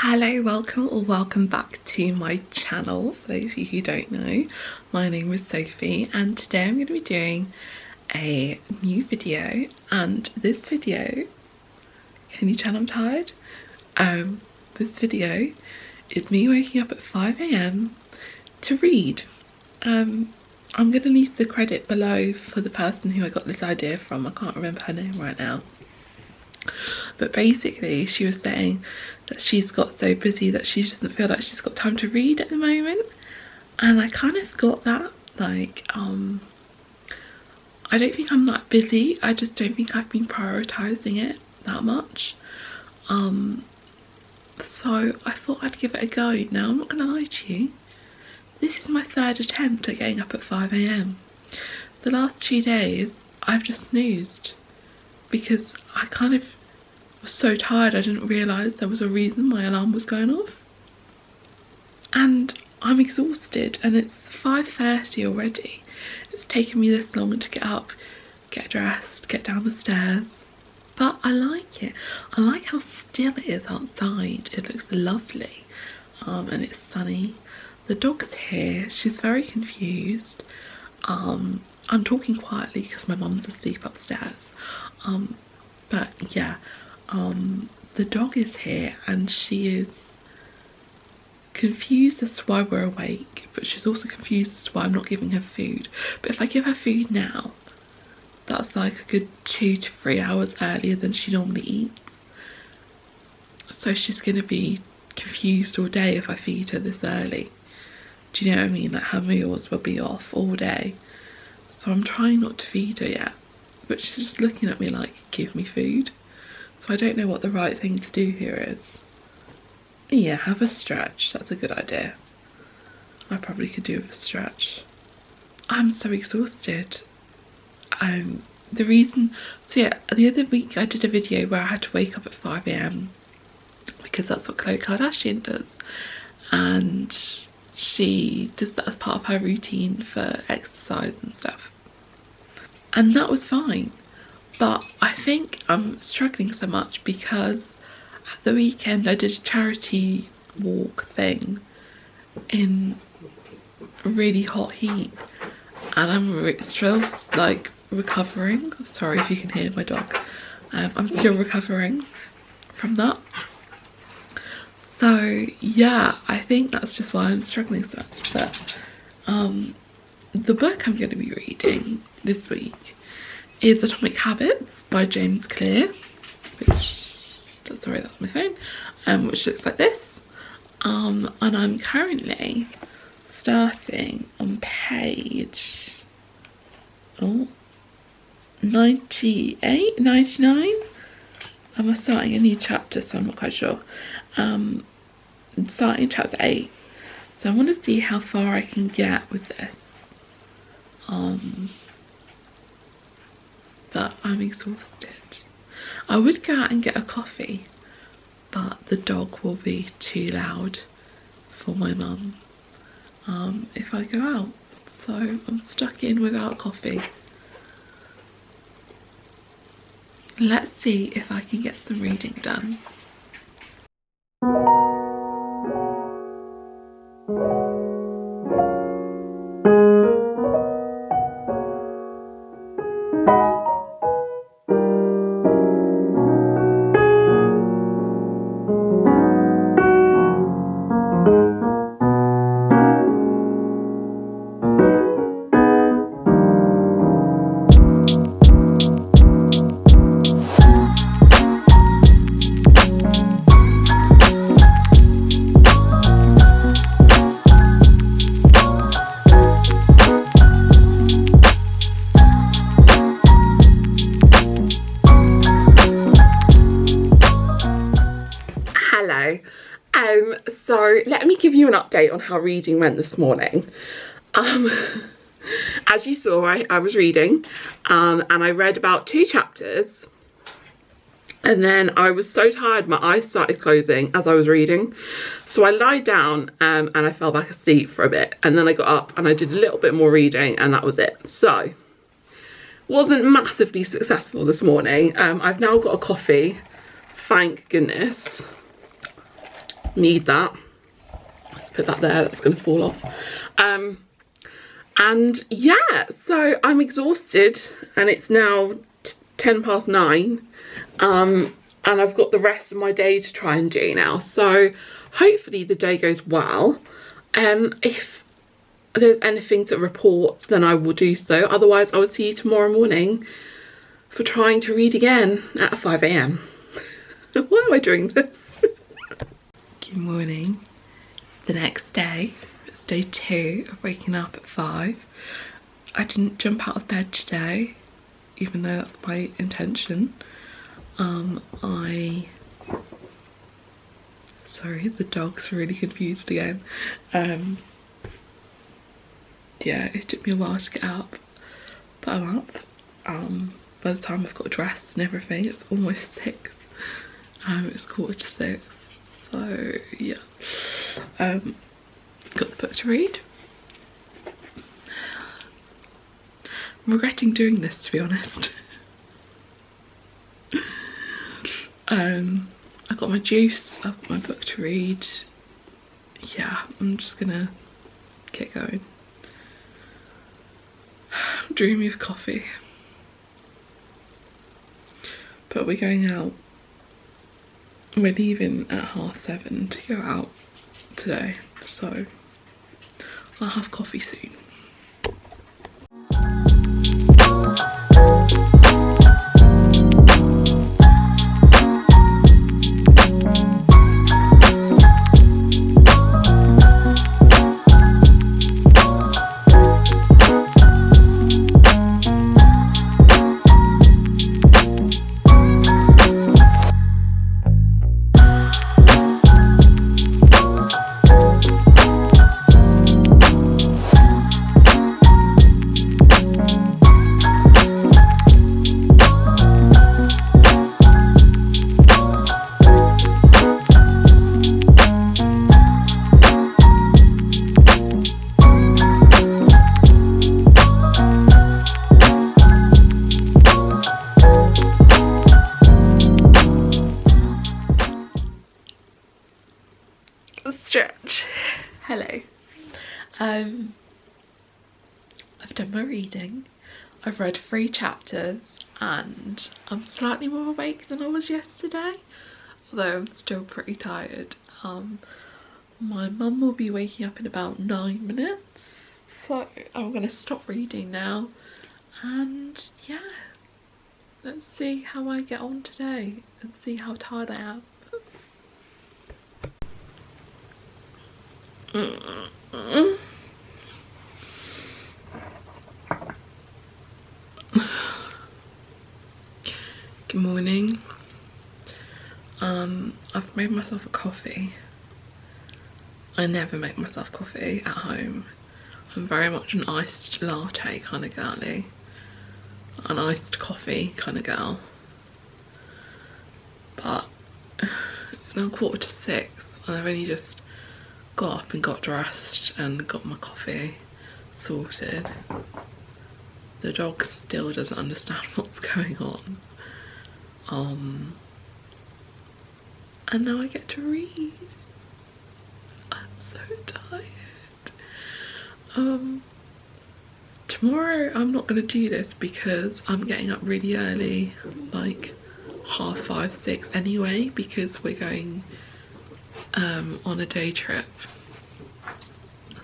Hello, welcome or welcome back to my channel. For those of you who don't know, my name is Sophie and today I'm going to be doing a new video, and this video, can you tell I'm tired? This video is me waking up at 5 AM to read. I'm going to leave the credit below for the person who I got this idea from. I can't remember her name right now. But basically she was saying that she's got so busy that she doesn't feel like she's got time to read at the moment, and I kind of got that. Like I don't think I'm that busy, I just don't think I've been prioritising it that much. So I thought I'd give it a go. Now I'm not gonna lie to you, this is my third attempt at getting up at 5 AM. The last 2 days I've just snoozed because I kind of was so tired I didn't realise there was a reason my alarm was going off. And I'm exhausted and it's 5:30 already. It's taken me this long to get up, get dressed, get down the stairs. But I like it. I like how still it is outside. It looks lovely. And it's sunny. The dog's here. She's very confused. I'm talking quietly because my mum's asleep upstairs. But yeah, the dog is here and she is confused as to why we're awake, but she's also confused as to why I'm not giving her food. But if I give her food now, that's like a good 2 to 3 hours earlier than she normally eats. So she's gonna be confused all day if I feed her this early. Do you know what I mean? Like her meals will be off all day. So I'm trying not to feed her yet, but she's just looking at me like, give me food. So I don't know what the right thing to do here is. Yeah, have a stretch. That's a good idea. I probably could do with a stretch. I'm so exhausted. The reason, so yeah, the other week I did a video where I had to wake up at 5 AM because that's what Khloe Kardashian does, and she does that as part of her routine for exercise and stuff, and that was fine. But I think I'm struggling so much because at the weekend I did a charity walk thing in really hot heat, and I'm still like recovering. Sorry if you can hear my dog. I'm still recovering from that. So yeah, I think that's just why I'm struggling so much. But the book I'm going to be reading this week is Atomic Habits by James Clear, which, sorry, that's my phone, which looks like this. And I'm currently starting on page 98, 99. I'm starting a new chapter, so I'm not quite sure. I'm starting chapter 8, so I want to see how far I can get with this. But I'm exhausted. I would go out and get a coffee, but the dog will be too loud for my mum if I go out, so I'm stuck in without coffee. Let's see if I can get some reading done. So let me give you an update on how reading went this morning. As you saw, I was reading and I read about 2 chapters, and then I was so tired my eyes started closing as I was reading, so I lied down and I fell back asleep for a bit, and then I got up and I did a little bit more reading, and that was it. So wasn't massively successful this morning. I've now got a coffee, thank goodness. need that. Let's put that there, that's going to fall off. And yeah, so I'm exhausted and it's now 9:10. And I've got the rest of my day to try and do now. So hopefully the day goes well. If there's anything to report, then I will do so. Otherwise, I will see you tomorrow morning for trying to read again at 5 AM. Why am I doing this? Good morning. It's the next day. It's day 2 of waking up at 5. I didn't jump out of bed today, even though that's my intention. Sorry, the dog's really confused again. Yeah, it took me a while to get up, but I'm up. By the time I've got dressed and everything, it's almost 6. It's 5:45, so yeah. Got the book to read. I'm regretting doing this, to be honest. I got my juice, I've got my book to read. Yeah, I'm just gonna get going. I'm dreaming of coffee. But we're going out. We're leaving at 7:30 to go out today, so I'll have coffee soon. Stretch. Hello. I've done my reading. I've read 3 chapters and I'm slightly more awake than I was yesterday, although I'm still pretty tired. My mum will be waking up in about 9 minutes, so I'm gonna stop reading now, and yeah, let's see how I get on today and see how tired I am. Good morning. I've made myself a coffee. I never make myself coffee at home. I'm very much an iced latte kind of girly. An iced coffee kind of girl. But it's now 6:15 and I've only just got up and got dressed and got my coffee sorted. The dog still doesn't understand what's going on. And now I get to read. I'm so tired. Tomorrow I'm not gonna do this because I'm getting up really early, like 5:30, 6 anyway, because we're going on a day trip,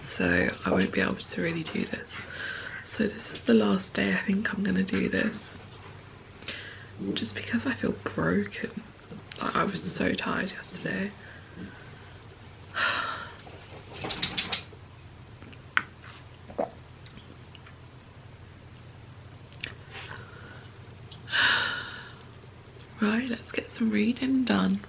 so I won't be able to really do this. So this is the last day I think I'm gonna do this, just because I feel broken. Like, I was so tired yesterday. Right, let's get some reading done.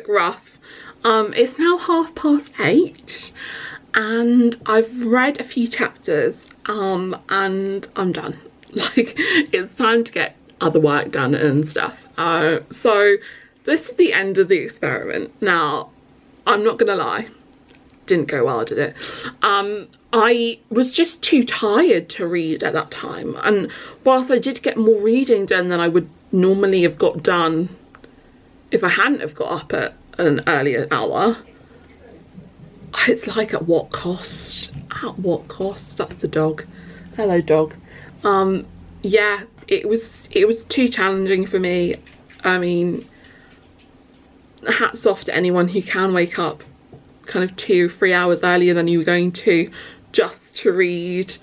look rough. It's now 8:30 and I've read a few chapters and I'm done. Like, it's time to get other work done and stuff. So this is the end of the experiment. Now, I'm not gonna lie, didn't go well, did it? I was just too tired to read at that time, and whilst I did get more reading done than I would normally have got done if I hadn't have got up at an earlier hour, it's like, at what cost? At what cost? That's the dog. Hello, dog. Yeah, it was too challenging for me. I mean, hats off to anyone who can wake up kind of 2-3 hours earlier than you were going to just to read.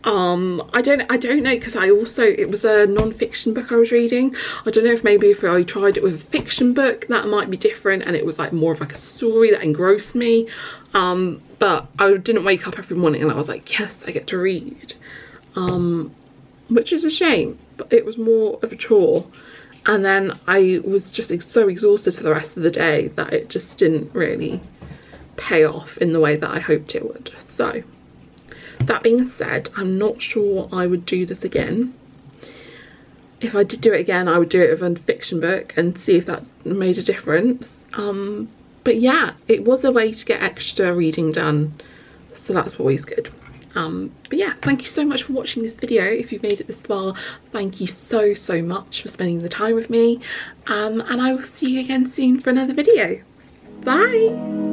I don't know, because it was a non-fiction book I was reading. I don't know if maybe if I tried it with a fiction book that might be different and it was like more of like a story that engrossed me, but I didn't wake up every morning and I was like, yes, I get to read, which is a shame, but it was more of a chore. And then I was just so exhausted for the rest of the day that it just didn't really pay off in the way that I hoped it would. So that being said, I'm not sure I would do this again. If I did do it again, I would do it with a fiction book and see if that made a difference. But yeah, it was a way to get extra reading done, so that's always good. But yeah, thank you so much for watching this video. If you've made it this far, thank you so much for spending the time with me, and I will see you again soon for another video. Bye.